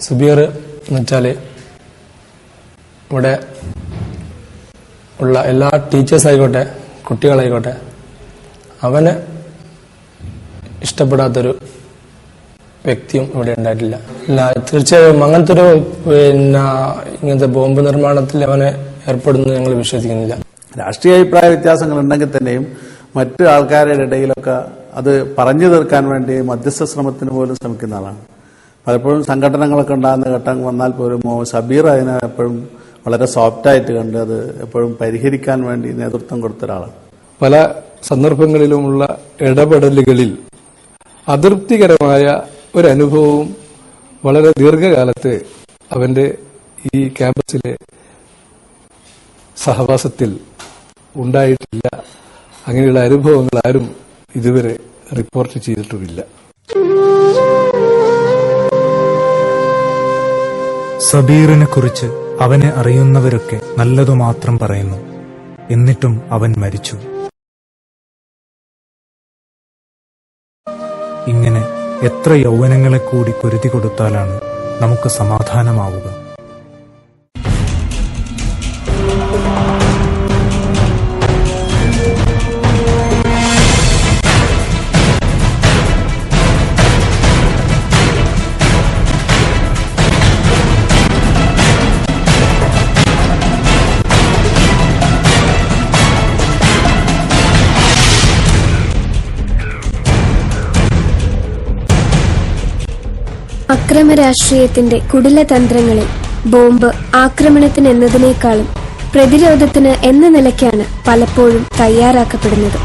സുബീർ എന്ന് വെച്ചാൽ ഇവിടെ ഉള്ള എല്ലാ ടീച്ചേഴ്സായിക്കോട്ടെ കുട്ടികളായിക്കോട്ടെ അവന് ഇഷ്ടപ്പെടാത്തൊരു വ്യക്തിയും ഇവിടെ ഉണ്ടായിട്ടില്ല. ഇല്ല, തീർച്ചയായും അങ്ങനത്തെ ഒരു ഇങ്ങനത്തെ ബോംബ് നിർമ്മാണത്തിൽ അവനെ ഏർപ്പെടുന്നു ഞങ്ങൾ വിശ്വസിക്കുന്നില്ല. രാഷ്ട്രീയ അഭിപ്രായ വ്യത്യാസങ്ങൾ ഉണ്ടെങ്കിൽ തന്നെയും മറ്റു ആൾക്കാരുടെ ഇടയിലൊക്കെ അത് പറഞ്ഞു തീർക്കാൻ വേണ്ടി മധ്യസ്ഥ ശ്രമത്തിന് പോലും ശ്രമിക്കുന്ന ആളാണ്. പലപ്പോഴും സംഘടനകളൊക്കെ ഉണ്ടാകുന്ന ഘട്ടം വന്നാൽ പോലും ഷബീർ അതിനെ എപ്പോഴും വളരെ സോഫ്റ്റായിട്ട് കണ്ട് അത് എപ്പോഴും പരിഹരിക്കാൻ വേണ്ടി നേതൃത്വം കൊടുത്ത ഒരാളാണ്. പല സന്ദർഭങ്ങളിലുമുള്ള ഇടപെടലുകളിൽ അതൃപ്തികരമായ ഒരനുഭവവും വളരെ ദീർഘകാലത്ത് അവന്റെ ഈ ക്യാമ്പസിലെ സഹവാസത്തിൽ ഉണ്ടായിട്ടില്ല. അങ്ങനെയുള്ള അനുഭവങ്ങൾ ആരും ഇതുവരെ റിപ്പോർട്ട് ചെയ്തിട്ടുമില്ല. സബീറിനെ കുറിച്ച് അവനെ അറിയുന്നവരൊക്കെ നല്ലതു മാത്രം പറയുന്നു. എന്നിട്ടും അവൻ മരിച്ചു. ഇങ്ങനെ എത്ര യൗവനങ്ങളെ കൂടി കുരുതി കൊടുത്താലാണ് നമുക്ക് സമാധാനമാവുക? അക്രമ രാഷ്ട്രീയത്തിന്റെ കുടിലതന്ത്രങ്ങളിൽ ബോംബ് ആക്രമണത്തിനെന്നതിനേക്കാളും പ്രതിരോധത്തിന് എന്ന നിലയ്ക്കാണ് പലപ്പോഴും തയ്യാറാക്കപ്പെടുന്നത്.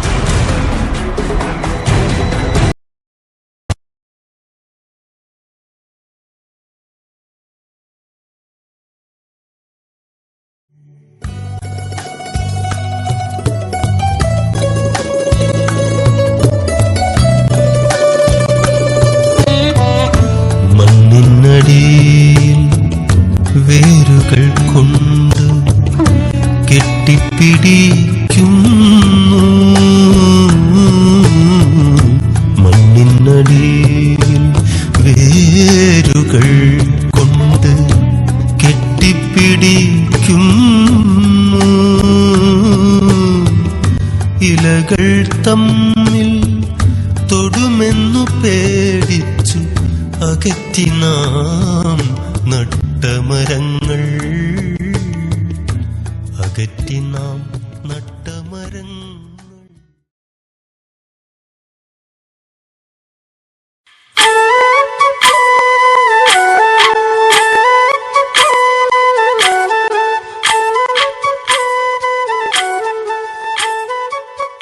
വേരുകൾ കൊണ്ട് കെട്ടിപ്പിടിക്കുന്നു, മണ്ണിനടിയിൽ വേരുകൾ കൊണ്ട് കെട്ടിപ്പിടിക്കുന്നു, ഇലകൾ തമ്മിൽ തൊടുമെന്നു പേടിച്ചു അകറ്റി നാം നട്ടമരങ്ങൾ അകറ്റി